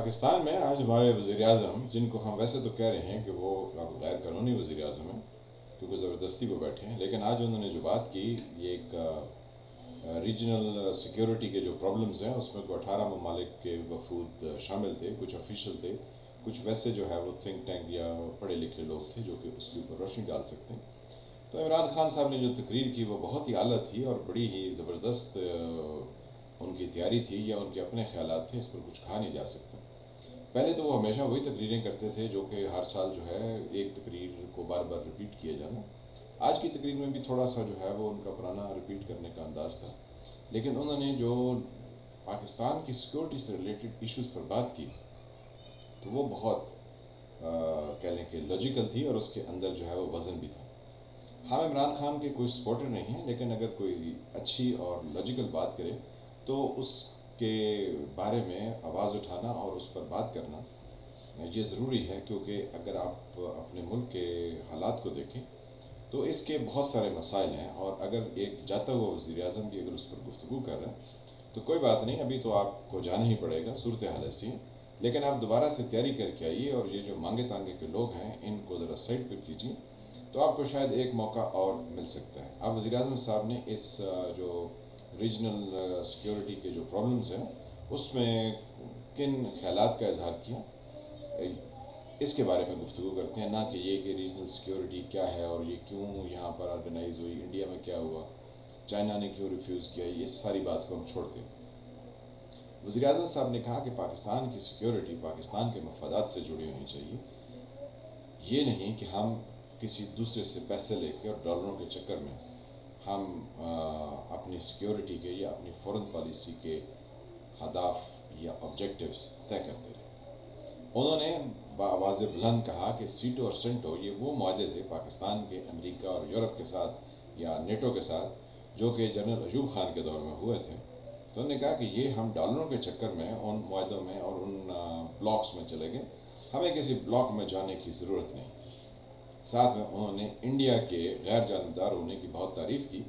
پاکستان میں آج ہمارے وزیر اعظم، جن کو ہم ویسے تو کہہ رہے ہیں کہ وہ غیر قانونی وزیر اعظم ہیں کیونکہ زبردستی وہ بیٹھے ہیں، لیکن آج انہوں نے جو بات کی یہ ایک ریجنل سیکیورٹی کے جو پرابلمز ہیں اس میں کو 18 ممالک کے وفود شامل تھے، کچھ آفیشیل تھے، کچھ ویسے جو ہے وہ تھنک ٹینک یا پڑھے لکھے لوگ تھے جو کہ اس کے اوپر روشنی ڈال سکتے ہیں۔ تو عمران خان صاحب نے جو تقریر کی وہ بہت ہی اعلیٰ تھی اور بڑی ہی زبردست ان کی تیاری تھی یا ان کے اپنے خیالات تھے، اس پر کچھ کہا نہیں جا سکتا۔ پہلے تو وہ ہمیشہ وہی تقریریں کرتے تھے جو کہ ہر سال جو ہے ایک تقریر کو بار بار ریپیٹ کیا جانا۔ آج کی تقریر میں بھی تھوڑا سا جو ہے وہ ان کا پرانا ریپیٹ کرنے کا انداز تھا، لیکن انہوں نے جو پاکستان کی سیکورٹی سے ریلیٹڈ ایشوز پر بات کی تو وہ بہت کہہ لیں کہ لاجیکل تھی اور اس کے اندر جو ہے وہ وزن بھی تھا۔ ہم عمران خان کے کوئی سپورٹر نہیں ہیں، لیکن اگر کوئی اچھی اور لاجیکل بات کرے تو اس کے بارے میں آواز اٹھانا اور اس پر بات کرنا یہ ضروری ہے، کیونکہ اگر آپ اپنے ملک کے حالات کو دیکھیں تو اس کے بہت سارے مسائل ہیں، اور اگر ایک جاتا ہوا وزیر اعظم بھی اگر اس پر گفتگو کر رہا ہے تو کوئی بات نہیں، ابھی تو آپ کو جانا ہی پڑے گا، صورتحال ایسی ہے، لیکن آپ دوبارہ سے تیاری کر کے آئیے اور یہ جو مانگے تانگے کے لوگ ہیں ان کو ذرا سائڈ پہ کیجیے تو آپ کو شاید ایک موقع اور مل سکتا ہے۔ اب وزیر اعظم صاحب نے اس جو ریجنل سیکیورٹی کے جو پرابلمز ہیں اس میں کن خیالات کا اظہار کیا، اس کے بارے میں گفتگو کرتے ہیں، نہ کہ یہ کہ ریجنل سیکیورٹی کیا ہے اور یہ کیوں یہاں پر آرگنائز ہوئی، انڈیا میں کیا ہوا، چائنا نے کیوں ریفیوز کیا، یہ ساری بات کو ہم چھوڑتے ہیں۔ وزیر اعظم صاحب نے کہا کہ پاکستان کی سیکیورٹی پاکستان کے مفادات سے جڑی ہونی چاہیے، یہ نہیں کہ ہم کسی دوسرے سے پیسے لے کے اور ڈالروں کے چکر میں ہم اپنی سیکیورٹی کے یا اپنی فورن پالیسی کے اہداف یا آبجیکٹیوز طے کرتے رہے۔ انہوں نے بآواز بلند کہا کہ سیٹو اور سینٹو یہ وہ معاہدے تھے پاکستان کے امریکہ اور یورپ کے ساتھ یا نیٹو کے ساتھ جو کہ جنرل ایوب خان کے دور میں ہوئے تھے۔ تو انہوں نے کہا کہ یہ ہم ڈالروں کے چکر میں ان معاہدوں میں اور ان بلاکس میں چلے گئے، ہمیں کسی بلاک میں جانے کی ضرورت نہیں تھی۔ ساتھ میں انہوں نے انڈیا کے غیر جانبدار ہونے کی بہت تعریف کی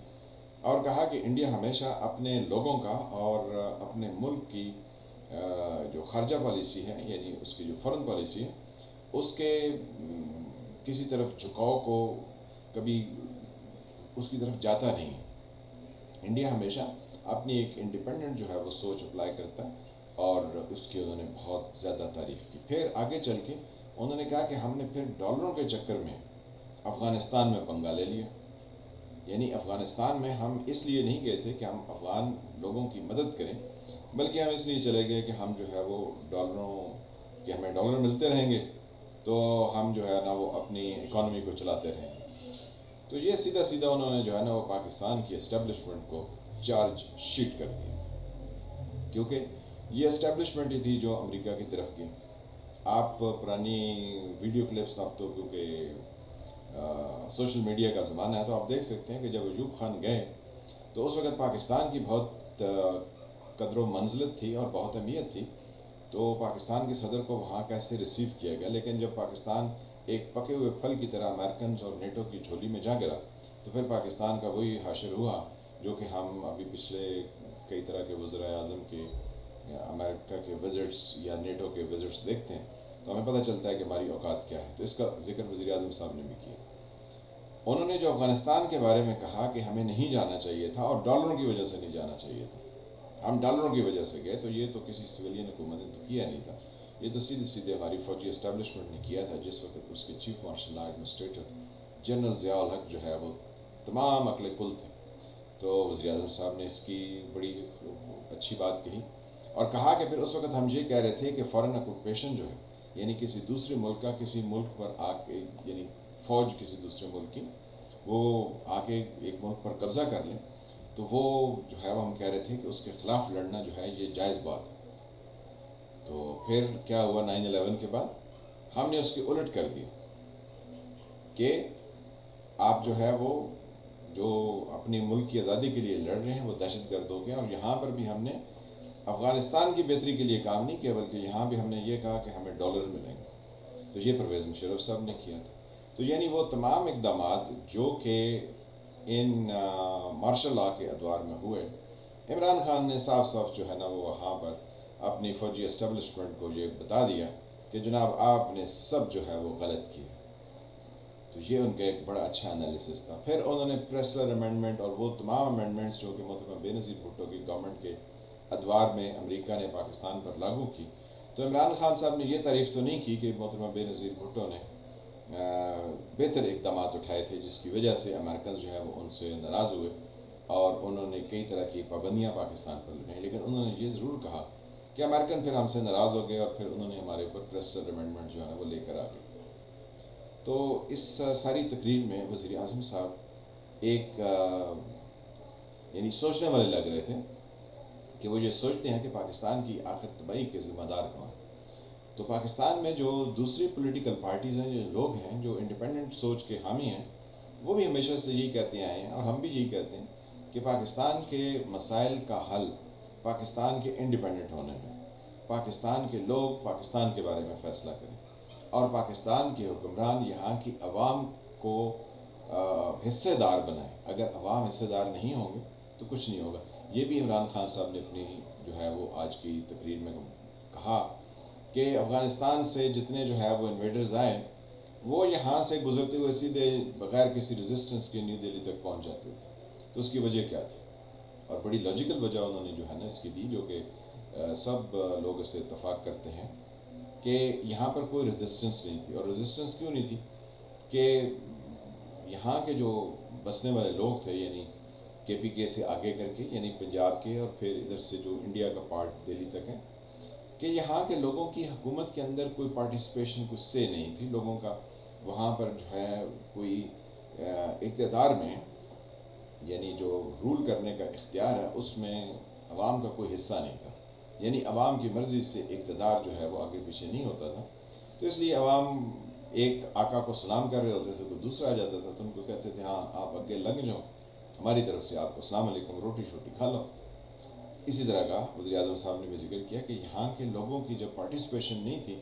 اور کہا کہ انڈیا ہمیشہ اپنے لوگوں کا اور اپنے ملک کی جو خارجہ پالیسی ہے یعنی اس کی جو فورن پالیسی ہے اس کے کسی طرف جھکاؤ کو کبھی اس کی طرف جاتا نہیں ہے۔ انڈیا ہمیشہ اپنی ایک انڈیپینڈنٹ جو ہے وہ سوچ اپلائی کرتا ہے اور اس کی انہوں نے بہت زیادہ تعریف کی۔ پھر آگے چل کے انہوں نے کہا کہ ہم نے پھر ڈالروں کے چکر میں افغانستان میں پنگا لے لیا، یعنی افغانستان میں ہم اس لیے نہیں گئے تھے کہ ہم افغان لوگوں کی مدد کریں، بلکہ ہم اس لیے چلے گئے کہ ہم جو ہے وہ ڈالروں کہ ہمیں ڈالر ملتے رہیں گے تو ہم جو ہے نا وہ اپنی اکانومی کو چلاتے رہیں گے۔ تو یہ سیدھا سیدھا انہوں نے جو ہے نا وہ پاکستان کی اسٹیبلشمنٹ کو چارج شیٹ کر دیا، کیونکہ یہ اسٹیبلشمنٹ ہی تھی جو امریکہ کی طرف کی۔ آپ پرانی ویڈیو کلپس اب تو کیونکہ سوشل میڈیا کا زمانہ ہے تو آپ دیکھ سکتے ہیں کہ جب ایوب خان گئے تو اس وقت پاکستان کی بہت قدر و منزلت تھی اور بہت اہمیت تھی، تو پاکستان کے صدر کو وہاں کیسے ریسیو کیا گیا، لیکن جب پاکستان ایک پکے ہوئے پھل کی طرح امریکنز اور نیٹو کی جھولی میں جا گرا تو پھر پاکستان کا وہی حاشر ہوا جو کہ ہم ابھی پچھلے کئی طرح کے وزراء اعظم کے امریکہ کے وزٹس یا نیٹو کے وزٹس دیکھتے ہیں تو ہمیں پتہ چلتا ہے کہ ہماری اوقات کیا ہے۔ تو اس کا ذکر وزیر اعظم صاحب نے بھی کیا۔ انہوں نے جو افغانستان کے بارے میں کہا کہ ہمیں نہیں جانا چاہیے تھا اور ڈالروں کی وجہ سے نہیں جانا چاہیے تھا، ہم ڈالروں کی وجہ سے گئے، تو یہ تو کسی سویلین حکومت نے تو کیا نہیں تھا، یہ تو سیدھے سیدھے ہماری فوجی اسٹیبلشمنٹ نے کیا تھا جس وقت اس کے chief martial law administrator general Zia ul-Haq جو ہے وہ تمام عقل کل تھے۔ تو وزیر اعظم صاحب نے اس کی بڑی اچھی بات کہی اور کہا کہ پھر اس وقت ہم یہ کہہ رہے تھے کہ فارن آکوپیشن جو ہے یعنی کسی دوسرے ملک کا کسی ملک پر آ کے یعنی فوج کسی دوسرے ملک کی وہ آ کے ایک ملک پر قبضہ کر لیں تو وہ جو ہے وہ ہم کہہ رہے تھے کہ اس کے خلاف لڑنا جو ہے یہ جائز بات ہے۔ تو پھر کیا ہوا 9/11 کے بعد ہم نے اس کی الٹ کر دیا کہ آپ جو ہے وہ جو اپنی ملک کی آزادی کے لیے لڑ رہے ہیں وہ دہشت گرد ہو گئے، اور یہاں پر بھی ہم نے افغانستان کی بہتری کے لیے کام نہیں کیا بلکہ یہاں بھی ہم نے یہ کہا کہ ہمیں ڈالر ملیں گے، تو یہ پرویز مشرف صاحب نے کیا تھا۔ تو یعنی وہ تمام اقدامات جو کہ ان مارشل لا کے ادوار میں ہوئے، عمران خان نے صاف صاف جو ہے نا وہ وہاں پر اپنی فوجی اسٹیبلشمنٹ کو یہ بتا دیا کہ جناب آپ نے سب جو ہے وہ غلط کیا. تو یہ ان کا ایک بڑا اچھا انالیسس تھا. پھر انہوں نے پریسلر امینڈمنٹ اور وہ تمام امینڈمنٹس جو کہ محترمہ بے نظیر بھٹو کی گورنمنٹ کے ادوار میں امریکہ نے پاکستان پر لاگو کی. تو عمران خان صاحب نے یہ تعریف تو نہیں کی کہ محترمہ بے نظیر بھٹو نے بہتر اقدامات اٹھائے تھے جس کی وجہ سے امریکنز جو ہے وہ ان سے ناراض ہوئے اور انہوں نے کئی طرح کی پابندیاں پاکستان پر لگائیں. لیکن انہوں نے یہ ضرور کہا کہ امریکن پھر ہم سے ناراض ہو گئے اور پھر انہوں نے ہمارے اوپر پریسلر امینڈمنٹ جو ہے نا وہ لے کر آ گئے. تو اس ساری تقریر میں وزیر اعظم صاحب ایک یعنی سوچنے والے لگ رہے تھے کہ وہ یہ سوچتے ہیں کہ پاکستان کی آخر تباہی کے ذمہ دار کون. تو پاکستان میں جو دوسری پولیٹیکل پارٹیز ہیں، جو لوگ ہیں جو انڈیپینڈنٹ سوچ کے حامی ہیں، وہ بھی ہمیشہ سے یہی کہتے آئے ہیں اور ہم بھی یہی کہتے ہیں کہ پاکستان کے مسائل کا حل پاکستان کے انڈیپینڈنٹ ہونے میں، پاکستان کے لوگ پاکستان کے بارے میں فیصلہ کریں اور پاکستان کے حکمران یہاں کی عوام کو حصے دار بنائیں. اگر عوام حصے دار نہیں ہوں گے تو کچھ نہیں ہوگا. یہ بھی عمران خان صاحب نے اپنی جو ہے وہ آج کی تقریر میں کہا کہ افغانستان سے جتنے جو ہے وہ انویڈرز آئے وہ یہاں سے گزرتے ہوئے سیدھے بغیر کسی ریزسٹنس کے نیو دہلی تک پہنچ جاتے تھے. تو اس کی وجہ کیا تھی؟ اور بڑی لاجیکل وجہ انہوں نے جو ہے نا اس کی دی، جو کہ سب لوگ اس سے اتفاق کرتے ہیں کہ یہاں پر کوئی ریزسٹنس نہیں تھی. اور ریزسٹنس کیوں نہیں تھی؟ کہ یہاں کے جو بسنے والے لوگ تھے، یعنی کے پی کے سے آگے کر کے، یعنی پنجاب کے اور پھر ادھر سے جو انڈیا کا پارٹ دہلی تک ہے، کہ یہاں کے لوگوں کی حکومت کے اندر کوئی پارٹیسپیشن کچھ سے نہیں تھی. لوگوں کا وہاں پر جو ہے کوئی اقتدار میں، یعنی جو رول کرنے کا اختیار ہے، اس میں عوام کا کوئی حصہ نہیں تھا. یعنی عوام کی مرضی سے اقتدار جو ہے وہ آگے پیچھے نہیں ہوتا تھا. تو اس لیے عوام ایک آقا کو سلام کر رہے ہوتے تھے، کوئی دوسرا آ جاتا تھا تو ان کو کہتے تھے ہاں آپ آگے لگ جاؤ، ہماری طرف سے آپ کو السلام علیکم، روٹی شوٹی کھا لو. اسی طرح کا وزیر اعظم صاحب نے بھی ذکر کیا کہ یہاں کے لوگوں کی جب پارٹیسپیشن نہیں تھی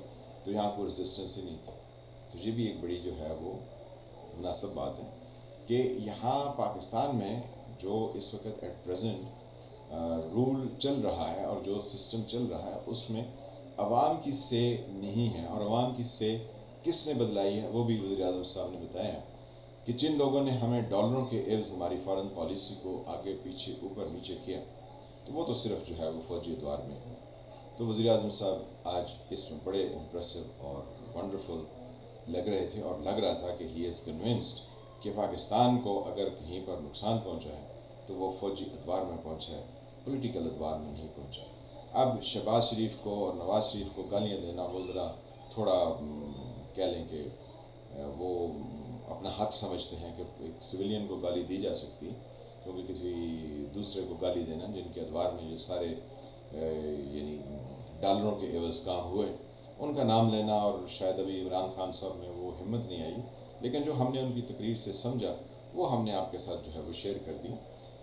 تو یہاں کوئی ریزسٹنس ہی نہیں تھی. تو یہ بھی ایک بڑی جو ہے وہ مناسب بات ہے کہ یہاں پاکستان میں جو اس وقت ایٹ پریزنٹ رول چل رہا ہے اور جو سسٹم چل رہا ہے اس میں عوام کی سے نہیں ہے. اور عوام کی سے کس نے بدلائی ہے وہ بھی وزیر اعظم صاحب نے بتایا کہ جن لوگوں نے ہمیں ڈالروں کے عوض ہماری فارن پالیسی کو آگے پیچھے اوپر نیچے کیا تو وہ تو صرف جو ہے وہ فوجی ادوار میں ہے. تو وزیر اعظم صاحب آج اس میں بڑے امپریسو اور ونڈرفل لگ رہے تھے اور لگ رہا تھا کہ ہی از کنونسڈ کہ پاکستان کو اگر کہیں پر نقصان پہنچا ہے تو وہ فوجی ادوار میں پہنچا ہے، پولیٹیکل ادوار میں نہیں پہنچا. اب شہباز شریف کو اور نواز شریف کو گالیاں دینا وہ ذرا تھوڑا کہہ لیں کہ وہ اپنا حق سمجھتے ہیں کہ ایک سویلین کو گالی دی جا سکتی، کیونکہ کسی دوسرے کو گالی دینا جن کے ادوار میں یہ سارے یعنی ڈالروں کے عوض کام ہوئے، ان کا نام لینا، اور شاید ابھی عمران خان صاحب میں وہ ہمت نہیں آئی. لیکن جو ہم نے ان کی تقریر سے سمجھا وہ ہم نے آپ کے ساتھ جو ہے وہ شیئر کر دی.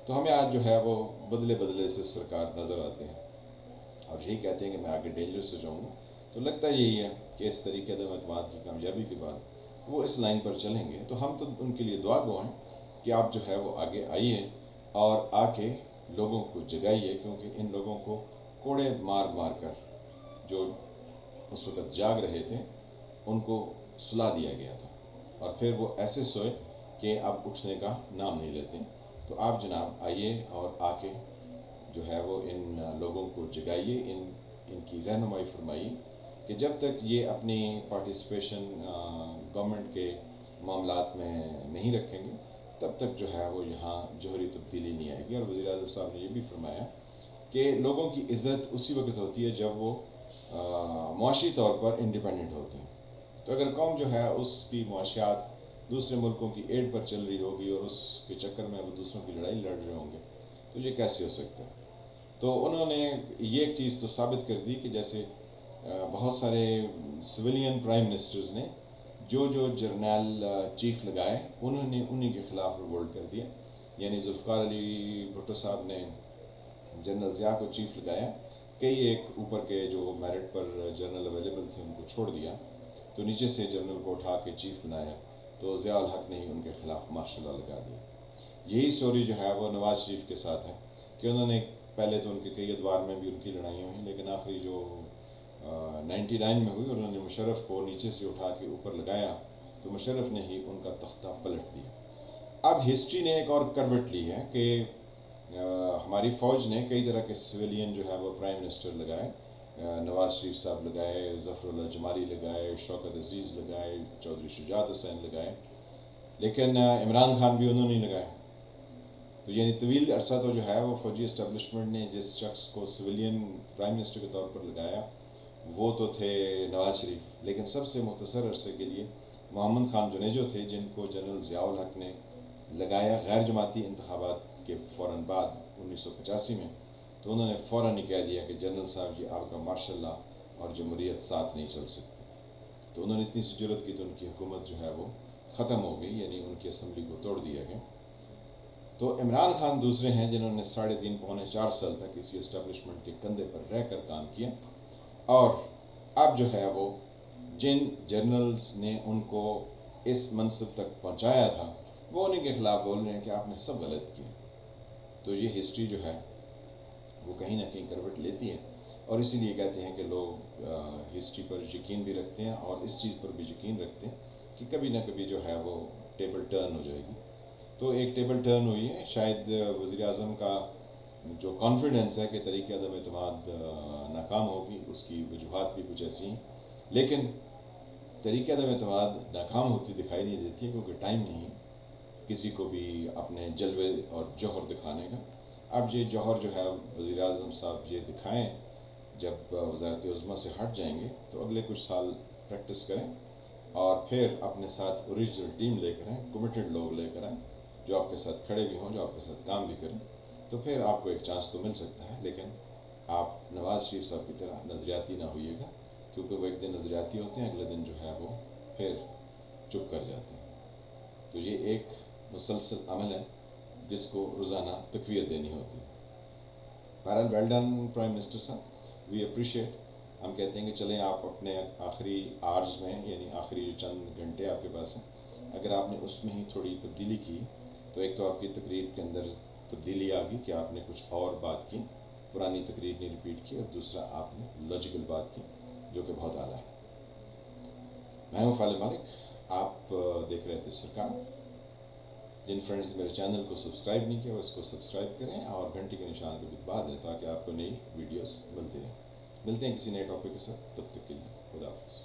تو ہمیں آج جو ہے وہ بدلے بدلے سے سرکار نظر آتے ہیں اور یہی کہتے ہیں کہ میں آگے ڈینجرس ہو جاؤں گا. تو لگتا یہی ہے کہ اس طریقے عدم اعتماد کی کامیابی کے بعد وہ اس لائن پر چلیں گے. تو ہم تو ان کے لیے دعا گو ہیں کہ آپ جو ہے وہ آگے آئیے اور آ کے لوگوں کو جگائیے، کیونکہ ان لوگوں کو کوڑے مار مار کر جو اس وقت جاگ رہے تھے ان کو سلا دیا گیا تھا اور پھر وہ ایسے سوئے کہ اب اٹھنے کا نام نہیں لیتے. تو آپ جناب آئیے اور آ کے جو ہے وہ ان لوگوں کو جگائیے، ان کی رہنمائی فرمائیے کہ جب تک یہ اپنی پارٹیسپیشن گورنمنٹ کے معاملات میں نہیں رکھیں گے تب تک جو ہے وہ یہاں جوہری تبدیلی نہیں آئے گی. اور وزیر اعظم صاحب نے یہ بھی فرمایا کہ لوگوں کی عزت اسی وقت ہوتی ہے جب وہ معاشی طور پر انڈیپینڈنٹ ہوتے ہیں. تو اگر قوم جو ہے اس کی معاشیات دوسرے ملکوں کی ایڈ پر چل رہی ہوگی اور اس کے چکر میں وہ دوسروں کی لڑائی لڑ رہے ہوں گے تو یہ کیسے ہو سکتا ہے؟ تو انہوں نے یہ ایک چیز تو ثابت کر دی کہ جیسے بہت سارے سویلین پرائم منسٹرز نے جو جرنیل چیف لگائے انہوں نے انہی کے خلاف ریوولٹ کر دیا. یعنی ذوالفقار علی بھٹو صاحب نے جنرل ضیاء کو چیف لگایا، کئی ایک اوپر کے جو میرٹ پر جنرل اویلیبل تھے ان کو چھوڑ دیا، تو نیچے سے جنرل کو اٹھا کے چیف بنایا. تو ضیاء الحق نے ہی ان کے خلاف مارشل لا لگا دیا. یہی سٹوری جو ہے وہ نواز شریف کے ساتھ ہے کہ انہوں نے پہلے تو ان کے کئی ادوار میں بھی ان کی لڑائیاں ہوئیں، لیکن آخری جو 99 میں ہوئی اور انہوں نے مشرف کو نیچے سے اٹھا کے اوپر لگایا تو مشرف نے ہی ان کا تختہ پلٹ دیا۔ اب ہسٹری نے ایک اور کروٹ لی ہے کہ ہماری فوج نے کئی طرح کے سویلین جو ہے وہ پرائم منسٹر لگائے، نواز شریف صاحب لگائے، ظفر اللہ جمالی لگائے، شوکت عزیز لگائے، چودھری شجاعت حسین لگائے، لیکن عمران خان بھی انہوں نے لگائے۔ تو یعنی طویل عرصہ تو جو ہے وہ فوجی اسٹیبلشمنٹ نے جس شخص کو سویلین پرائم منسٹر کے طور پر لگایا وہ تو تھے نواز شریف، لیکن سب سے مختصر عرصے کے لیے محمد خان جنیجو تھے، جن کو جنرل ضیاء الحق نے لگایا غیر جماعتی انتخابات کے فوراً بعد 1985 میں۔ تو انہوں نے فوراً ہی کہہ دیا کہ جنرل صاحب جی آپ کا ماشاء اللہ اور جمہوریت ساتھ نہیں چل سکتی۔ تو انہوں نے اتنی سی جرت کی تو ان کی حکومت جو ہے وہ ختم ہو گئی، یعنی ان کی اسمبلی کو توڑ دیا گیا۔ تو عمران خان دوسرے ہیں جنہوں نے 3.5 پونے 4 سال تک اسی اسٹیبلشمنٹ کے کندھے پر رہ کر کام کیا، اور اب جو ہے وہ جن جنرلز نے ان کو اس منصب تک پہنچایا تھا وہ انہیں کے خلاف بول رہے ہیں کہ آپ نے سب غلط کیا۔ تو یہ ہسٹری جو ہے وہ کہیں نہ کہیں کروٹ لیتی ہے، اور اسی لیے کہتے ہیں کہ لوگ ہسٹری پر یقین بھی رکھتے ہیں اور اس چیز پر بھی یقین رکھتے ہیں کہ کبھی نہ کبھی جو ہے وہ ٹیبل ٹرن ہو جائے گی۔ تو ایک ٹیبل ٹرن ہوئی ہے، شاید وزیر اعظم کا جو کانفیڈنس ہے کہ تحریک عدم اعتماد ناکام ہوگی، اس کی وجوہات بھی کچھ ایسی ہیں، لیکن تحریک عدم اعتماد ناکام ہوتی دکھائی نہیں دیتی ہے کیونکہ ٹائم نہیں ہے کسی کو بھی اپنے جلوے اور جوہر دکھانے کا۔ اب یہ جوہر جو ہے وزیر اعظم صاحب یہ دکھائیں، جب وزارت عظمیٰ سے ہٹ جائیں گے تو اگلے کچھ سال پریکٹس کریں اور پھر اپنے ساتھ اوریجنل ٹیم لے کر آئیں، کمیٹڈ لوگ لے کر آئیں جو آپ کے ساتھ کھڑے بھی ہوں، جو آپ کے ساتھ کام بھی کریں، تو پھر آپ کو ایک چانس تو مل سکتا ہے۔ لیکن آپ نواز شریف صاحب کی طرح نظریاتی نہ ہوئیے گا، کیونکہ وہ ایک دن نظریاتی ہوتے ہیں، اگلے دن جو ہے وہ پھر چپ کر جاتے ہیں۔ تو یہ ایک مسلسل عمل ہے جس کو روزانہ تقویت دینی ہوتی ہے۔ بہرحال ویل ڈن پرائم منسٹر صاحب، وی اپریشیٹ۔ ہم کہتے ہیں کہ چلیں آپ اپنے آخری آرز میں، یعنی آخری جو چند گھنٹے آپ کے پاس ہیں، اگر آپ نے اس میں ہی تھوڑی تبدیلی کی تو ایک تو آپ کی تقریر کے اندر تبدیلی آ گئی کہ آپ نے کچھ اور بات کی، پرانی تقریر نہیں ریپیٹ کی، اور دوسرا آپ نے لاجیکل بات کی جو کہ بہت اعلیٰ ہے۔ میں ہوں فالد مالک، آپ دیکھ رہے تھے سرکار۔ جن فرینڈز نے میرے چینل کو سبسکرائب نہیں کیا وہ اس کو سبسکرائب کریں اور گھنٹی کے نشان کو بھی دبا دیں تاکہ آپ کو نئی ویڈیوز ملتی رہیں۔ ملتے ہیں کسی نئے ٹاپک کے ساتھ، تب تک کے لیے خدا حافظ۔